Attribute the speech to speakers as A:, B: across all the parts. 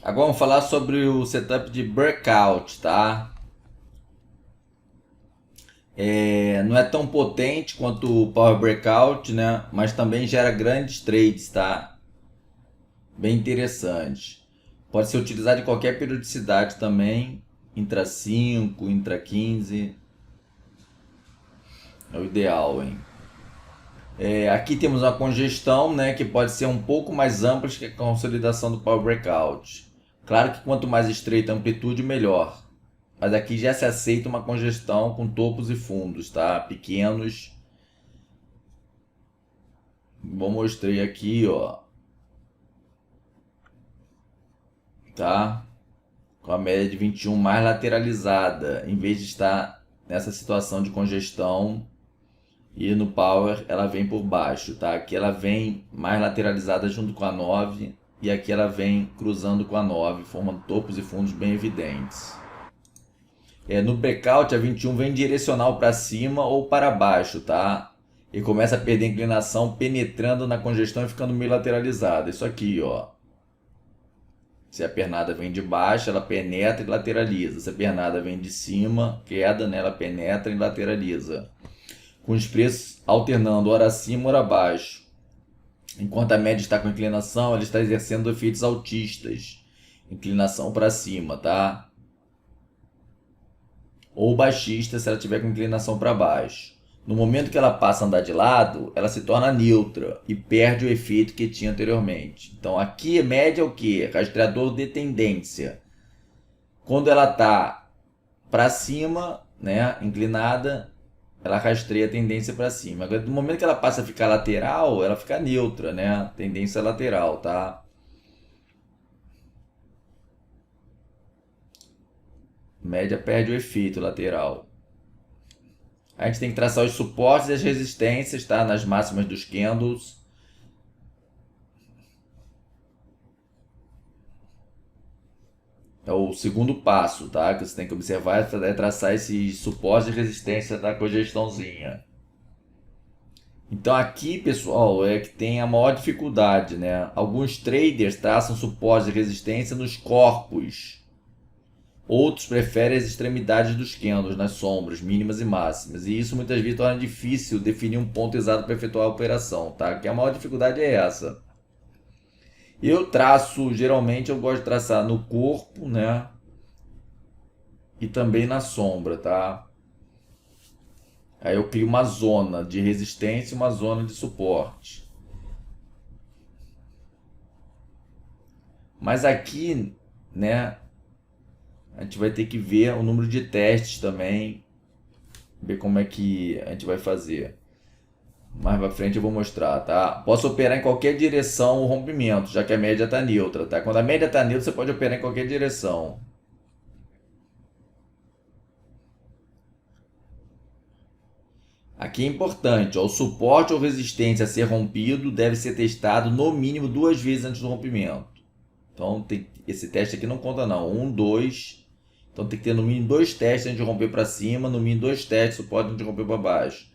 A: Agora vamos falar sobre o setup de breakout, tá? Não é tão potente quanto o Power Breakout, né? Mas também gera grandes trades, tá? Bem interessante. Pode ser utilizado em qualquer periodicidade também. Intra 5, Intra 15. É o ideal, hein? Aqui temos uma congestão, né? Que pode ser um pouco mais ampla que a consolidação do Power Breakout. Claro que quanto mais estreita a amplitude, melhor. Mas aqui já se aceita uma congestão com topos e fundos, tá? Pequenos. Vou mostrar aqui, ó. Tá? Com a média de 21 mais lateralizada, em vez de estar nessa situação de congestão. E no Power ela vem por baixo, tá? Aqui ela vem mais lateralizada junto com a 9 e aqui ela vem cruzando com a 9, formando topos e fundos bem evidentes. No breakout a 21 vem direcional para cima ou para baixo, tá? E começa a perder inclinação penetrando na congestão e ficando meio lateralizada. Isso aqui, ó. Se a pernada vem de baixo, ela penetra e lateraliza. Se a pernada vem de cima, queda, né? Ela penetra e lateraliza. Com os preços alternando ora acima, ora abaixo. Enquanto a média está com inclinação, ela está exercendo efeitos altistas. Inclinação para cima, tá? Ou baixista se ela tiver com inclinação para baixo. No momento que ela passa a andar de lado, ela se torna neutra e perde o efeito que tinha anteriormente. Então aqui média é o que? Rastreador de tendência. Quando ela está para cima, né, inclinada, ela rastreia a tendência para cima. Agora, no momento que ela passa a ficar lateral, ela fica neutra, né? Tendência lateral, tá? Média perde o efeito lateral. A gente tem que traçar os suportes e as resistências, tá? Nas máximas dos candles. É o segundo passo, tá? Que você tem que observar é traçar esses suportes e resistências da congestãozinha. Então aqui, pessoal, é que tem a maior dificuldade, né? Alguns traders traçam suporte e resistência nos corpos. Outros preferem as extremidades dos candles, nas sombras, mínimas e máximas. E isso muitas vezes torna difícil definir um ponto exato para efetuar a operação, tá? Que a maior dificuldade é essa. Eu traço, geralmente eu gosto de traçar no corpo, né? E também na sombra, tá? Aí eu crio uma zona de resistência e uma zona de suporte. Mas aqui, né? A gente vai ter que ver o número de testes também, ver como é que a gente vai fazer. Mais pra frente eu vou mostrar, tá? Posso operar em qualquer direção o rompimento, já que a média está neutra, tá? Quando a média está neutra, você pode operar em qualquer direção. Aqui é importante, ó, o suporte ou resistência a ser rompido deve ser testado no mínimo 2 vezes antes do rompimento. Então esse teste aqui não conta não, 1, 2. Então tem que ter no mínimo 2 testes antes de romper para cima, no mínimo 2 testes de suporte antes de romper para baixo.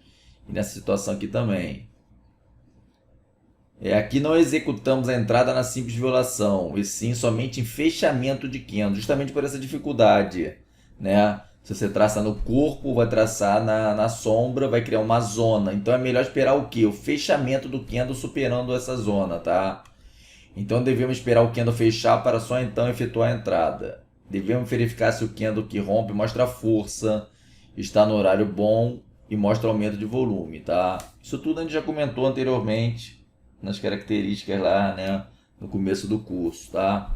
A: E nessa situação aqui também. Aqui não executamos a entrada na simples violação, e sim somente em fechamento de candle, justamente por essa dificuldade, né? Se você traça no corpo, vai traçar na sombra, vai criar uma zona. Então é melhor esperar o quê? O fechamento do candle superando essa zona, tá? Então devemos esperar o candle fechar para só então efetuar a entrada. Devemos verificar se o candle que rompe mostra força, está no horário bom e mostra aumento de volume, tá? Isso tudo a gente já comentou anteriormente nas características lá, né, no começo do curso, tá?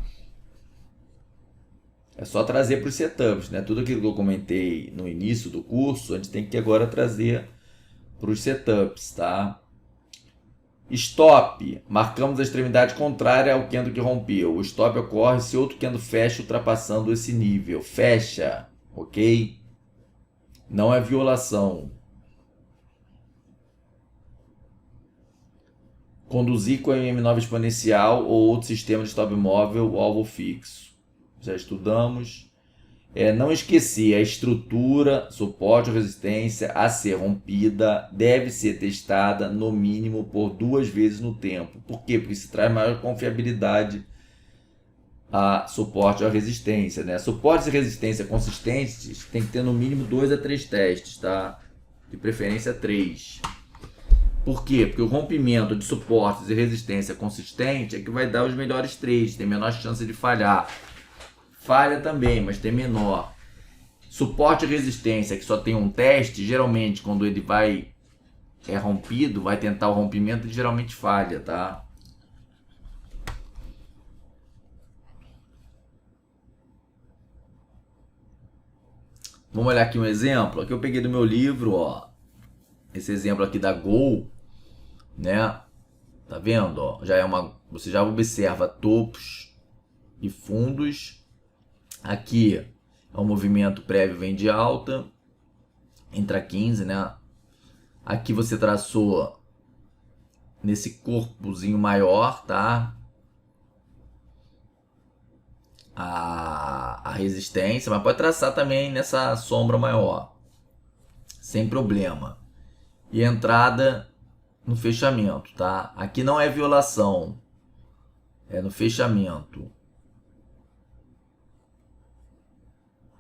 A: É só trazer para os setups, né? Tudo aquilo que eu comentei no início do curso, a gente tem que agora trazer para os setups, tá? Stop. Marcamos a extremidade contrária ao candle que rompeu. O stop ocorre se outro candle fecha ultrapassando esse nível. Fecha, ok? Não é violação. Conduzir com a MM9 exponencial ou outro sistema de stop móvel ou alvo fixo. Já estudamos. Não esquecer, a estrutura, suporte ou resistência a ser rompida deve ser testada no mínimo por 2 vezes no tempo. Por quê? Porque isso traz maior confiabilidade a suporte ou a resistência, né? Suportes e resistência consistentes tem que ter no mínimo 2 a 3 testes, tá? De preferência 3. Por quê? Porque o rompimento de suportes e resistência consistente é que vai dar os melhores trades, tem menor chance de falhar. Falha também, mas tem menor. Suporte e resistência que só tem um teste, geralmente quando ele é rompido, vai tentar o rompimento, ele geralmente falha, tá? Vamos olhar aqui um exemplo. Aqui eu peguei do meu livro, ó. Esse exemplo aqui da Gol, né? Tá vendo, ó? Você já observa topos e fundos. Aqui é um movimento prévio, vem de alta, entra 15, né? Aqui você traçou nesse corpozinho maior, tá? A resistência, mas pode traçar também nessa sombra maior, sem problema. E entrada no fechamento, tá? Aqui não é violação, é no fechamento,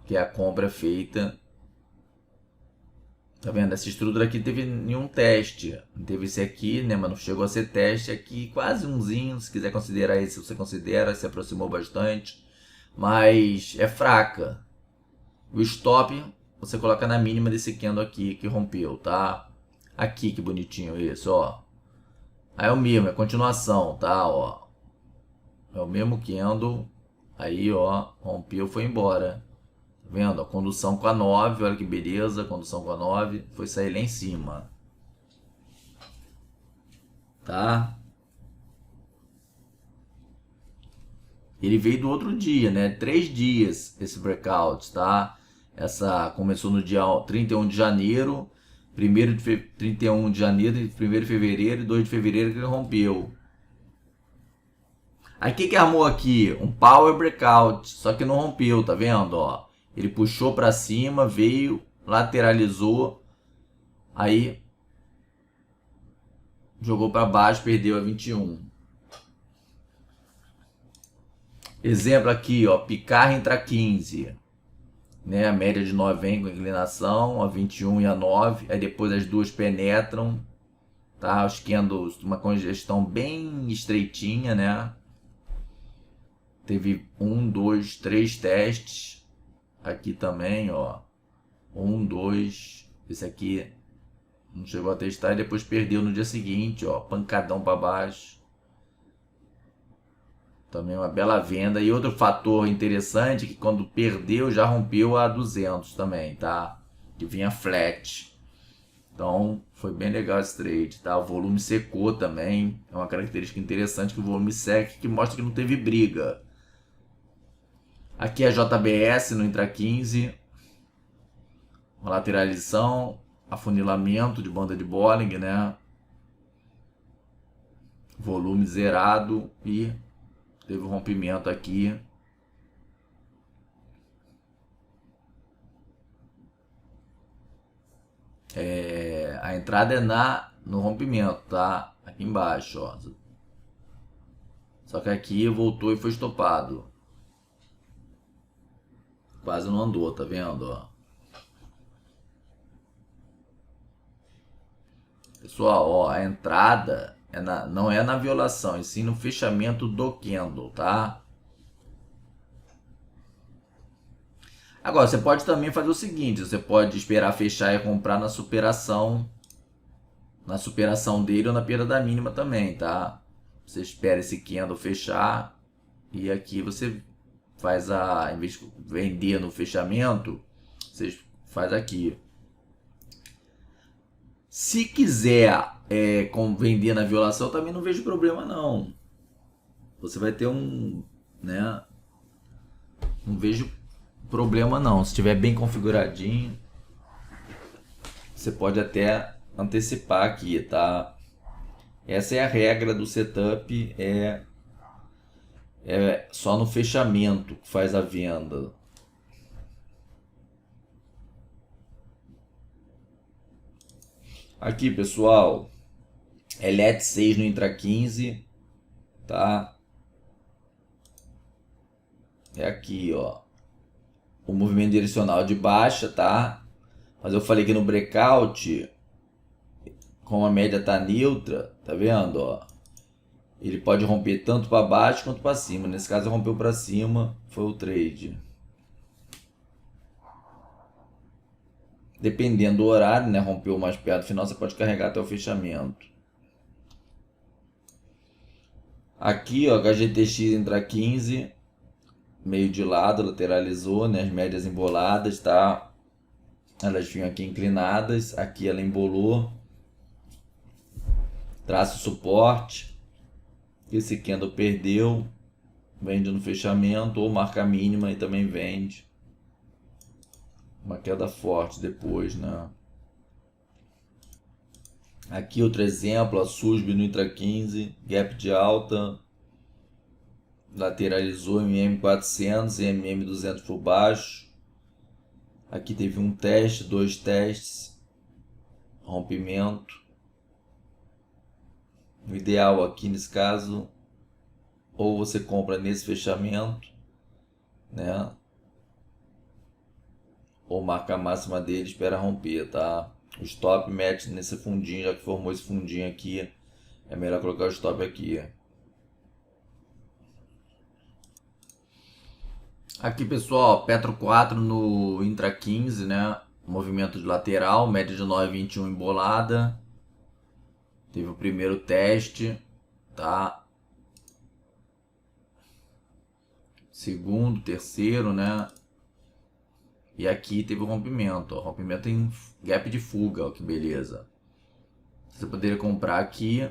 A: que é a compra feita. Tá vendo? Essa estrutura aqui teve nenhum teste. Teve esse aqui, né? Mas não chegou a ser teste aqui. Quase umzinho, se quiser considerar esse, você considera, se aproximou bastante. Mas é fraca. O stop você coloca na mínima desse candle aqui que rompeu, tá? Aqui, que bonitinho isso, ó. Aí é o mesmo, é continuação, tá? Ó. É o mesmo candle. Aí, ó, rompeu, foi embora. Tá vendo? A condução com a 9, olha que beleza, condução com a 9, foi sair lá em cima. Tá? Ele veio do outro dia, né? 3 dias esse breakout, tá? Essa começou no dia 31 de janeiro, 31 de janeiro, 1º de fevereiro e 2 de fevereiro que ele rompeu. Aí o que armou aqui? Um power breakout, só que não rompeu, tá vendo? Ó, ele puxou para cima, veio, lateralizou, aí jogou para baixo, perdeu a 21. Exemplo aqui, ó, picar entra 15, né? A média de 9 vem com inclinação, a 21 e a 9, aí depois as duas penetram, tá? Os candles, uma congestão bem estreitinha, né? Teve 1, 2, 3 testes. Aqui também, ó. 1, 2. Esse aqui não chegou a testar e depois perdeu no dia seguinte, ó. Pancadão para baixo. Também uma bela venda. E outro fator interessante é que quando perdeu já rompeu a 200 também, tá? Que vinha flat. Então foi bem legal esse trade, tá? O volume secou também. É uma característica interessante que o volume seca, que mostra que não teve briga. Aqui é a JBS no Intra 15. Uma lateralização, afunilamento de banda de Bollinger, né? Volume zerado e teve um rompimento aqui. A entrada é no rompimento, tá? Aqui embaixo, ó. Só que aqui voltou e foi estopado. Quase não andou, tá vendo, ó? Pessoal, ó, a entrada não é na violação, e sim no fechamento do candle, tá? Agora, você pode também fazer o seguinte, você pode esperar fechar e comprar na superação dele ou na perda da mínima também, tá? Você espera esse candle fechar e aqui você faz em vez de vender no fechamento, você faz aqui. Se quiser vender na violação, também não vejo problema não. Você vai ter né? Não vejo problema não. Se estiver bem configuradinho, você pode até antecipar aqui, tá? Essa é a regra do setup, é só no fechamento que faz a venda. Aqui, pessoal, é LET 6 no Intra 15, tá? é aqui, ó. O movimento direcional de baixa, tá? Mas eu falei que no breakout, como a média tá neutra, tá vendo, ó? Ele pode romper tanto para baixo quanto para cima. Nesse caso rompeu para cima, foi o trade. Dependendo do horário, né? Rompeu mais perto do final, você pode carregar até o fechamento. Aqui, ó, HGTX entra 15, meio de lado, lateralizou, né? As médias emboladas, tá? Elas vinham aqui inclinadas, aqui ela embolou. Traço suporte. Esse candle perdeu, vende no fechamento ou marca mínima e também vende. Uma queda forte depois, né? Aqui outro exemplo, a SUSB no Intra 15, gap de alta, lateralizou MM400 e MM200 por baixo. Aqui teve um teste, dois testes, rompimento. O ideal aqui nesse caso, ou você compra nesse fechamento, né? Ou marca a máxima dele e espera romper, tá? O stop mete nesse fundinho, já que formou esse fundinho aqui, é melhor colocar o stop aqui. Aqui, pessoal, Petro 4 no Intra 15, né? Movimento de lateral, média de 9,21 embolada. Teve o primeiro teste, tá? Segundo, terceiro, né? E aqui teve o rompimento, ó, rompimento em gap de fuga, ó, que beleza. Você poderia comprar aqui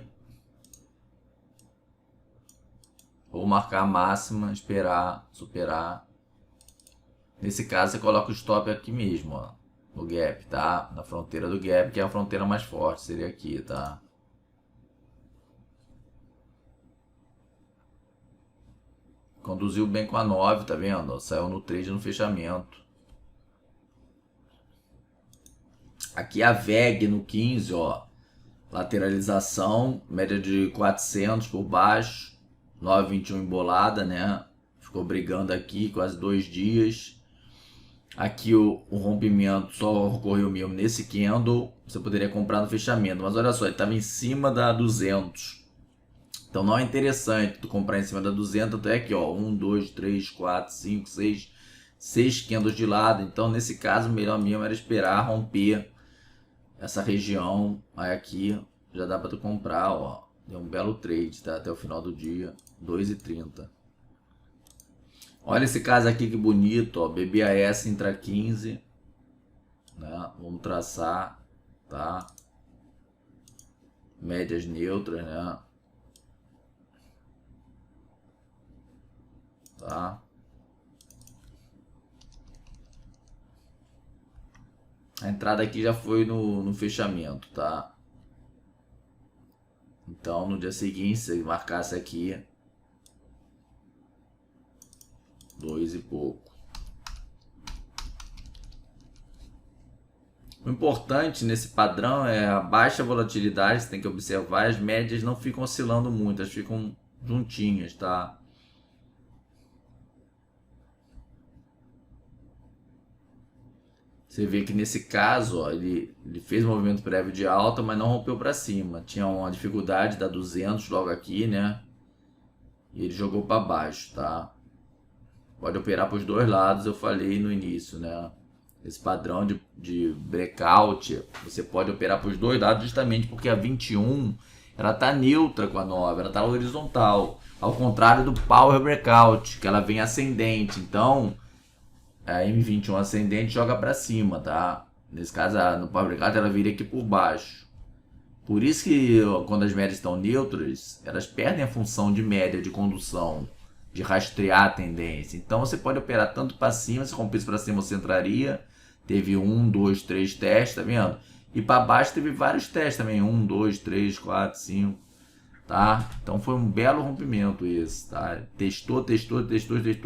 A: ou marcar a máxima, esperar, superar. Nesse caso você coloca o stop aqui mesmo, ó, no gap, tá? Na fronteira do gap, que é a fronteira mais forte, seria aqui, tá? Conduziu bem com a 9, tá vendo? Ó, saiu no trade no fechamento. Aqui a VEG no 15, ó, lateralização, média de 400 por baixo, 9,21 embolada, né? Ficou brigando aqui quase 2 dias. Aqui o rompimento só ocorreu mesmo nesse candle, você poderia comprar no fechamento, mas olha só, ele estava em cima da 200. Então não é interessante tu comprar em cima da 200, até aqui, ó, 1, 2, 3, 4, 5, 6 candles de lado. Então nesse caso o melhor mesmo era esperar romper essa região. Aí aqui já dá para tu comprar, ó, deu um belo trade, tá? Até o final do dia, 2,30. Olha esse caso aqui que bonito, ó, BBAS Intra 15, né? Vamos traçar, tá? Médias neutras, né? Tá? A entrada aqui já foi no fechamento, tá? Então no dia seguinte, se marcasse aqui 2 e pouco. O importante nesse padrão é a baixa volatilidade, você tem que observar, as médias não ficam oscilando muito, elas ficam juntinhas, tá? Você vê que nesse caso, ó, ele fez um movimento prévio de alta, mas não rompeu para cima. Tinha uma dificuldade da 200 logo aqui, né? E ele jogou para baixo, tá? Pode operar para os dois lados, eu falei no início, né? Esse padrão de breakout, você pode operar para os dois lados justamente porque a 21, ela tá neutra com a 9, ela tá horizontal. Ao contrário do Power Breakout, que ela vem ascendente. Então, a M21 ascendente joga para cima, tá? Nesse caso, no Power Breakout, ela vira aqui por baixo. Por isso que quando as médias estão neutras, elas perdem a função de média de condução, de rastrear a tendência. Então você pode operar tanto para cima, se rompesse para cima você entraria. Teve 1, 2, 3 testes, tá vendo? E para baixo teve vários testes também, 1, 2, 3, 4, 5, tá? Então foi um belo rompimento esse, tá? Testou,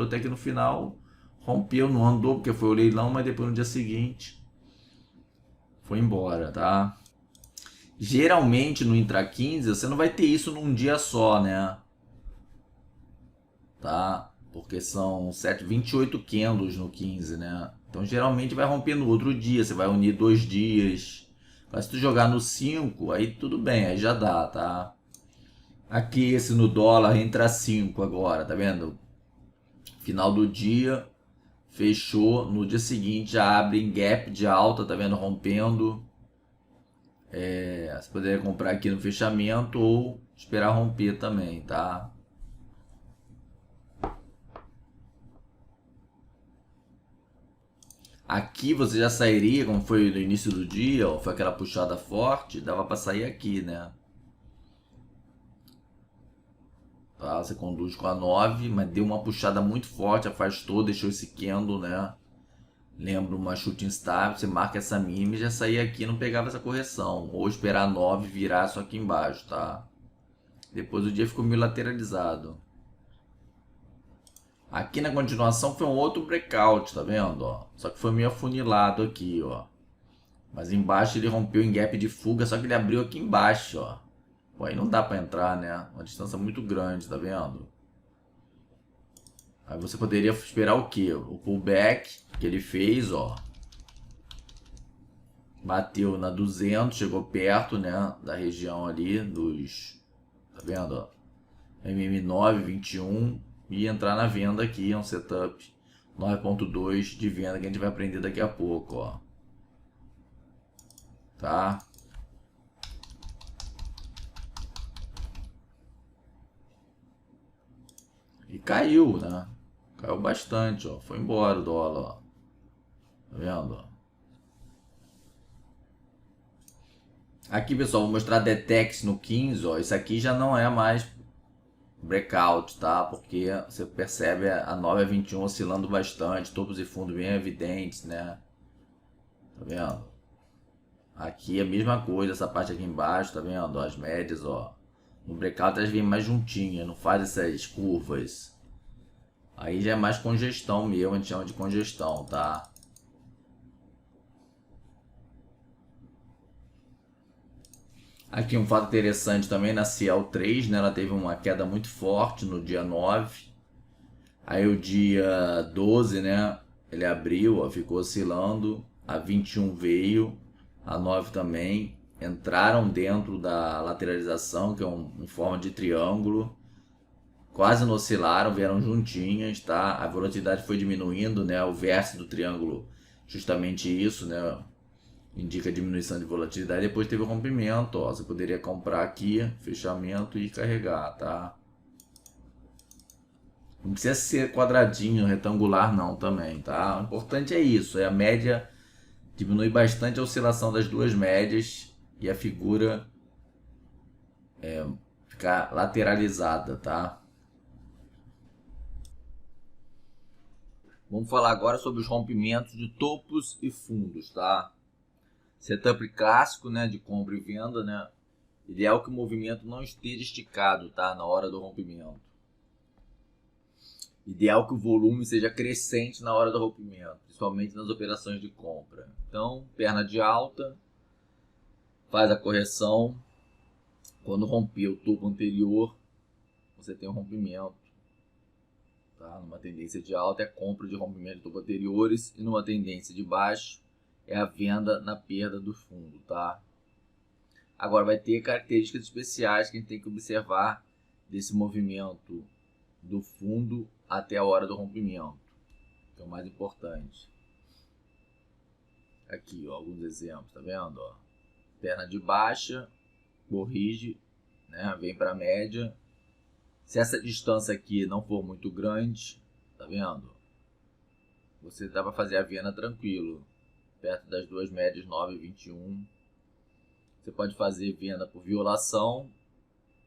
A: até que no final rompeu, não andou porque foi o leilão, mas depois no dia seguinte foi embora, tá? Geralmente no Intra 15 você não vai ter isso num dia só, né? Tá? Porque são 28 candles no 15, né? Então geralmente vai romper no outro dia, você vai unir 2 dias. Mas se tu jogar no 5, aí tudo bem, aí já dá, tá? Aqui esse no dólar entra 5 agora, tá vendo? Final do dia, fechou, no dia seguinte já abre em gap de alta, tá vendo? Rompendo. Você poderia comprar aqui no fechamento ou esperar romper também, tá? Aqui você já sairia, como foi no início do dia, ó, foi aquela puxada forte, dava para sair aqui, né? Tá, você conduz com a 9, mas deu uma puxada muito forte, afastou, deixou esse candle, né? Lembra uma shooting star, você marca essa mínima e já saía aqui, não pegava essa correção. Ou esperar a 9 virar só aqui embaixo, tá? Depois o dia ficou meio lateralizado. Aqui na continuação foi um outro breakout, tá vendo? Ó? Só que foi meio afunilado aqui, ó. Mas embaixo ele rompeu em gap de fuga, só que ele abriu aqui embaixo, ó. Pô, aí não dá pra entrar, né? Uma distância muito grande, tá vendo? Aí você poderia esperar o quê? O pullback que ele fez, ó. Bateu na 200, chegou perto, né? Da região ali dos... Tá vendo, ó? MM9, 21. E entrar na venda aqui, é um setup 9.2 de venda que a gente vai aprender daqui a pouco, ó. Tá? E caiu, né? Caiu bastante, ó. Foi embora o dólar, ó. Tá vendo, ó? Aqui, pessoal, vou mostrar Detex no 15, ó. Isso aqui já não é mais breakout, tá? Porque você percebe a 9 a 21 oscilando bastante, topos e fundos bem evidentes, né? Tá vendo? Aqui é a mesma coisa, essa parte aqui embaixo, tá vendo? As médias, ó. No breakout elas vêm mais juntinhas, não faz essas curvas. Aí já é mais congestão mesmo, a gente chama de congestão, tá? Aqui um fato interessante também na Ciel 3, né? Ela teve uma queda muito forte no dia 9. Aí o dia 12, né? Ele abriu, ó, ficou oscilando. A 21 veio, a 9 também. Entraram dentro da lateralização, que é em forma de triângulo. Quase não oscilaram, vieram juntinhas, tá? A volatilidade foi diminuindo, né? O vértice do triângulo, justamente isso, né? Indica diminuição de volatilidade. Depois teve o rompimento, ó. Você poderia comprar aqui, fechamento e carregar, tá? Não precisa ser quadradinho, retangular não também, tá? O importante é isso, a média diminui bastante a oscilação das duas médias e a figura ficar lateralizada, tá? Vamos falar agora sobre os rompimentos de topos e fundos, tá? Setup clássico, né, de compra e venda, né? Ideal que o movimento não esteja esticado, tá? Na hora do rompimento. Ideal que o volume seja crescente na hora do rompimento, principalmente nas operações de compra. Então, perna de alta, faz a correção. Quando romper o topo anterior, você tem um rompimento. Tá? Numa tendência de alta é compra de rompimento de topo anteriores e numa tendência de baixo é a venda na perda do fundo. Tá? Agora vai ter características especiais que a gente tem que observar desse movimento do fundo até a hora do rompimento, que é o mais importante. Aqui, ó, alguns exemplos, tá vendo? Ó? Perna de baixa, corrige, né? Vem para a média. Se essa distância aqui não for muito grande, tá vendo? Você dá para fazer a venda tranquilo, perto das duas médias 9 e 21. Você pode fazer venda por violação,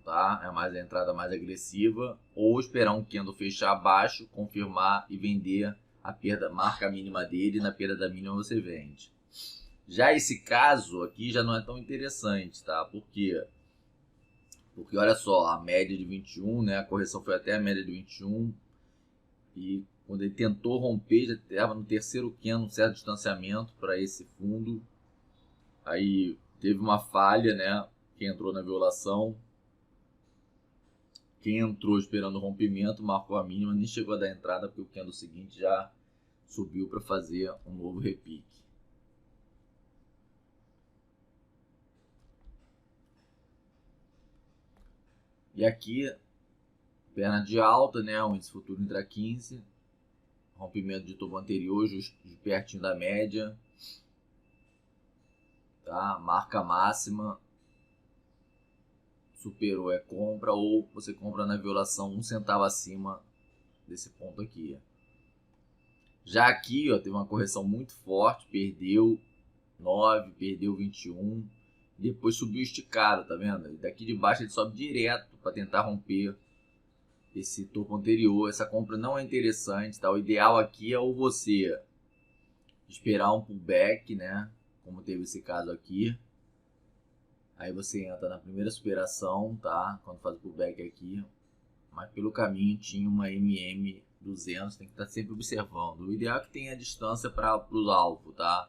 A: tá? É mais a entrada mais agressiva, ou esperar um candle fechar abaixo, confirmar e vender a perda, marca a mínima dele, e na perda da mínima você vende. Já esse caso aqui já não é tão interessante, tá? Por quê? Porque olha só, a média de 21, né? A correção foi até a média de 21 e quando ele tentou romper, já estava no terceiro candle, um certo distanciamento para esse fundo. Aí teve uma falha, né? Que entrou na violação. Quem entrou esperando o rompimento marcou a mínima, nem chegou a dar entrada porque o candle seguinte já subiu para fazer um novo repique. E aqui, perna de alta, né? O índice futuro intra 15, rompimento de topo anterior, justo pertinho da média, tá? Marca máxima, superou, é compra, ou você compra na violação 1 centavo acima desse ponto aqui. Já aqui, ó, teve uma correção muito forte, perdeu 9, perdeu 21, depois subiu esticado, tá vendo? E daqui de baixo ele sobe direto para tentar romper esse topo anterior. Essa compra não é interessante, tá? O ideal aqui é ou você esperar um pullback, né? Como teve esse caso aqui. Aí você entra na primeira superação, tá? Quando faz o pullback aqui. Mas pelo caminho tinha uma MM200, tem que estar sempre observando. O ideal é que tenha distância para o alvo, tá?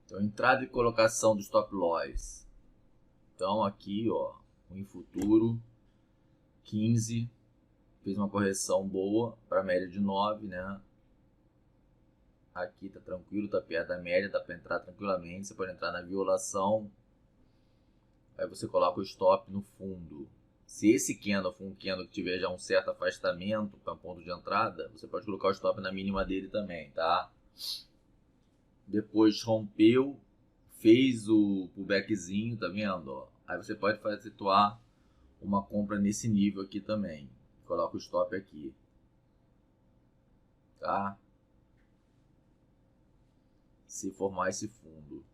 A: Então, entrada e colocação do stop loss. Então, aqui, ó, em futuro, 15, fez uma correção boa para a média de 9, né? Aqui tá tranquilo, tá perto da média, dá para entrar tranquilamente. Você pode entrar na violação. Aí você coloca o stop no fundo. Se esse candle for um candle que tiver já um certo afastamento para ponto de entrada, você pode colocar o stop na mínima dele também, tá? Depois rompeu, fez o pullbackzinho, tá vendo? Ó? Aí você pode efetuar uma compra nesse nível aqui também. Coloca o stop aqui, tá? Se formar esse fundo.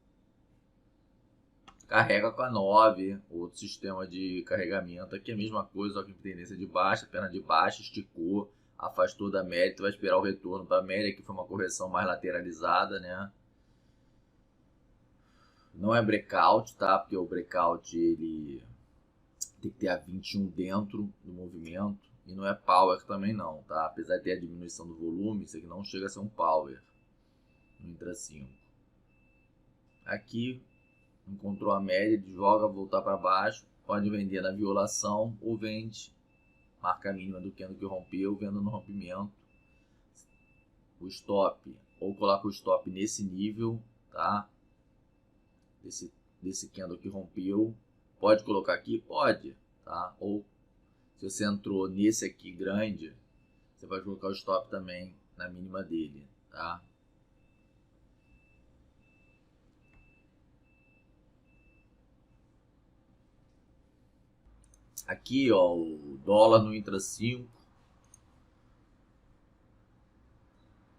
A: Carrega com a 9, outro sistema de carregamento. Aqui é a mesma coisa, só que com tendência de baixa, perna de baixa, esticou, afastou da média, tu vai esperar o retorno para a média, que foi uma correção mais lateralizada, né? Não é breakout, tá? Porque o breakout ele tem que ter a 21 dentro do movimento. E não é power também não, tá? Apesar de ter a diminuição do volume, isso aqui não chega a ser um power no intra 5. Aqui encontrou a média, joga, voltar para baixo, pode vender na violação ou vende, marca a mínima do candle que rompeu, vendo no rompimento. O stop, ou coloca o stop nesse nível, tá? Desse candle que rompeu, pode colocar aqui? Pode, tá? Ou se você entrou nesse aqui grande, você vai colocar o stop também na mínima dele, tá? Aqui, ó, o dólar no intra 5.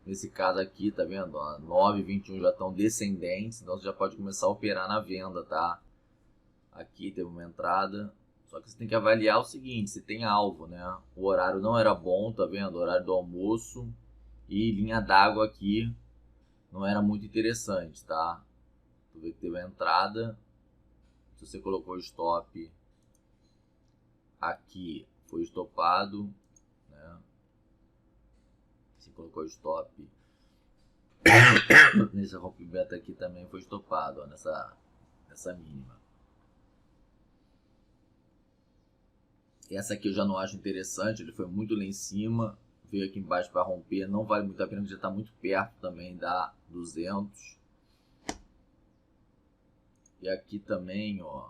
A: Nesse caso aqui, tá vendo? Ó, 9 e 21 já estão descendentes, então você já pode começar a operar na venda, tá? Aqui teve uma entrada, só que você tem que avaliar o seguinte, se tem alvo, né? O horário não era bom, tá vendo? O horário do almoço e linha d'água aqui não era muito interessante, tá? Tu vê que teve a entrada, se você colocou o stop aqui, foi estopado, né? Se colocou o stop nesse rompimento aqui também foi estopado, ó, nessa mínima. Essa aqui eu já não acho interessante, ele foi muito lá em cima, veio aqui embaixo para romper, não vale muito a pena, porque já está muito perto também da 200. E aqui também, ó,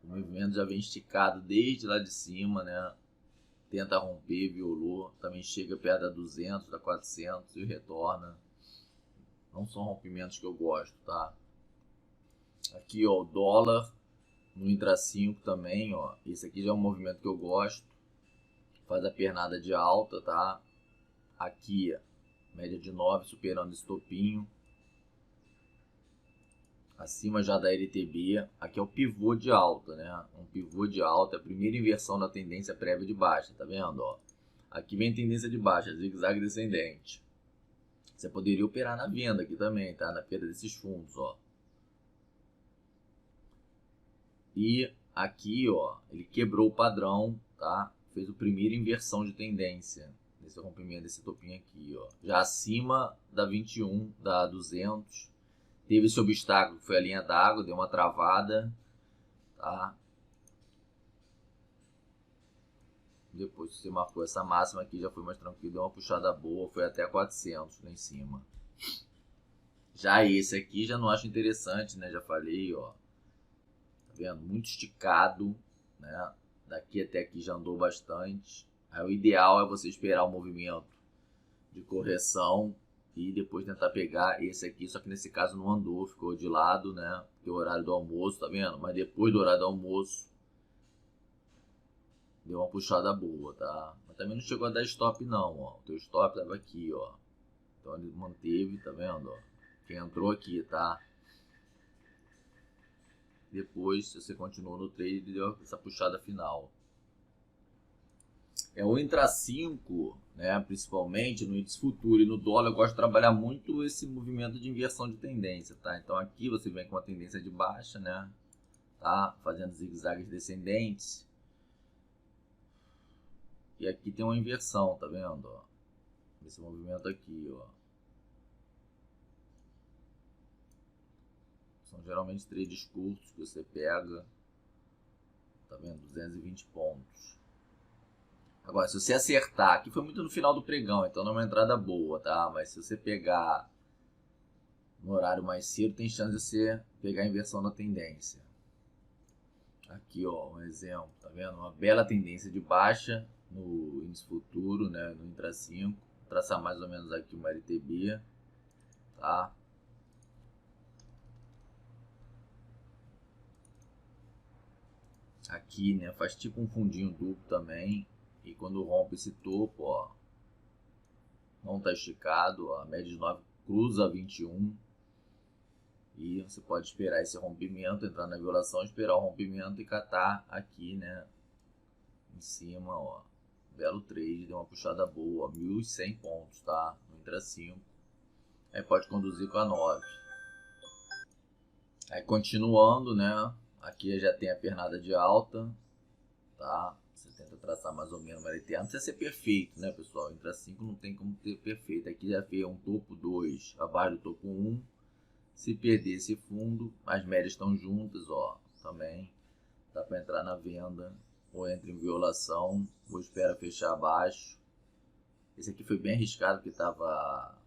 A: o movimento já vem esticado desde lá de cima, né? Tenta romper, violou, também chega perto da 200, da 400 e retorna. Não são rompimentos que eu gosto, tá? Aqui, ó, o dólar no intra 5 também, ó. Esse aqui já é um movimento que eu gosto. Faz a pernada de alta, tá? Aqui, média de 9, superando esse topinho. Acima já da LTB. Aqui é o pivô de alta, né? Um pivô de alta, a primeira inversão da tendência prévia de baixa, tá vendo, ó? Aqui vem tendência de baixa, zigue-zague descendente. Você poderia operar na venda aqui também, tá? Na perda desses fundos, ó. E aqui, ó, ele quebrou o padrão, tá? Fez a primeira inversão de tendência nesse rompimento desse topinho aqui, ó. Já acima da 21, da 200. Teve esse obstáculo que foi a linha d'água, deu uma travada, tá? Depois que você marcou essa máxima aqui, já foi mais tranquilo, deu uma puxada boa, foi até 400 lá em cima. Já esse aqui já não acho interessante, né? Já falei, ó. Tá vendo? Muito esticado, né? Daqui até aqui já andou bastante. Aí o ideal é você esperar o movimento de correção e depois tentar pegar esse aqui, só que nesse caso não andou, ficou de lado, né? Porque é o horário do almoço, tá vendo? Mas depois do horário do almoço deu uma puxada boa, tá? Mas também não chegou a dar stop não, ó. O teu stop tava aqui, ó. Então ele manteve, tá vendo, ó? Quem entrou aqui, tá? Depois, se você continuou no trade, ele deu essa puxada final. O intra 5, né, principalmente no índice futuro e no dólar, eu gosto de trabalhar muito esse movimento de inversão de tendência, tá? Então aqui você vem com uma tendência de baixa, né? Tá? Fazendo zigue-zagues descendentes. E aqui tem uma inversão, tá vendo? Ó? Esse movimento aqui, ó. São geralmente trades curtos que você pega, tá vendo? 220 pontos. Agora, se você acertar, aqui foi muito no final do pregão, então não é uma entrada boa, tá? Mas se você pegar no horário mais cedo, tem chance de você pegar a inversão da tendência. Aqui, ó, um exemplo, tá vendo? Uma bela tendência de baixa no índice futuro, né? No intra 5. Vou traçar mais ou menos aqui uma LTB, tá? Aqui, né? Faz tipo um fundinho duplo também. E quando rompe esse topo, ó, não está esticado, ó, a média de 9 cruza 21. E você pode esperar esse rompimento, entrar na violação, esperar o rompimento e catar aqui, né? Em cima, ó. Belo trade, deu uma puxada boa, ó, 1.100 pontos, tá? No intra 5. Aí pode conduzir com a 9. Aí continuando, né? Aqui já tem a pernada de alta, tá? Você tenta traçar mais ou menos uma LTA. Não precisa ser perfeito, né, pessoal? Intra 5 não tem como ter perfeito. Aqui já fez um topo 2 abaixo do topo 1. Se perder esse fundo, as médias estão juntas, ó. Também dá para entrar na venda. Ou entra em violação, ou espera fechar abaixo. Esse aqui foi bem arriscado, porque estava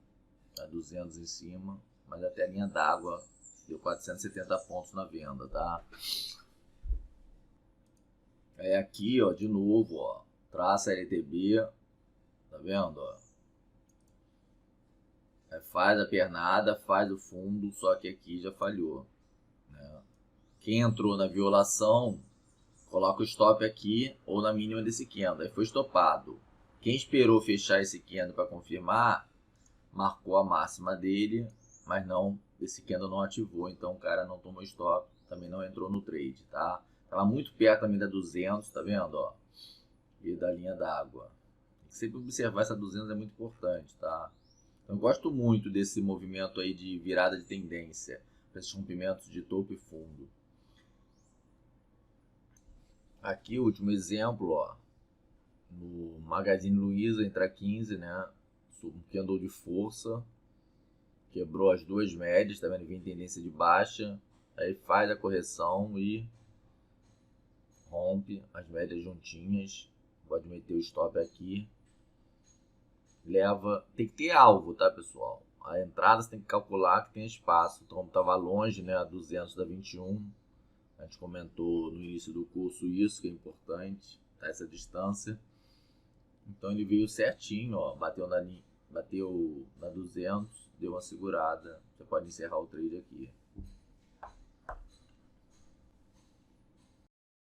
A: a 200 em cima. Mas até a linha d'água deu 470 pontos na venda, tá? É aqui, ó, de novo, ó, traça LTB, tá vendo, ó? Aí faz a pernada, faz o fundo, só que aqui já falhou, né? Quem entrou na violação, coloca o stop aqui ou na mínima desse candle, aí foi estopado. Quem esperou fechar esse candle para confirmar, marcou a máxima dele, mas não, esse candle não ativou, então o cara não tomou stop, também não entrou no trade, tá? Tava muito perto também da 200, tá vendo, ó? E da linha d'água. Tem que sempre observar essa 200, é muito importante, tá? Então, eu gosto muito desse movimento aí de virada de tendência, para esses rompimentos de topo e fundo. Aqui o último exemplo, ó, no Magazine Luiza, entra 15, né? Um candle de força, quebrou as duas médias, tá vendo? Vem tendência de baixa, aí faz a correção e rompe as médias juntinhas. Pode meter o stop aqui. Leva, tem que ter alvo, tá, pessoal? A entrada você tem que calcular que tem espaço. Então estava longe, né, a 200 da 21. A gente comentou no início do curso isso, que é importante, tá, essa distância. Então ele veio certinho, ó, bateu na 200, deu uma segurada. Você pode encerrar o trade aqui.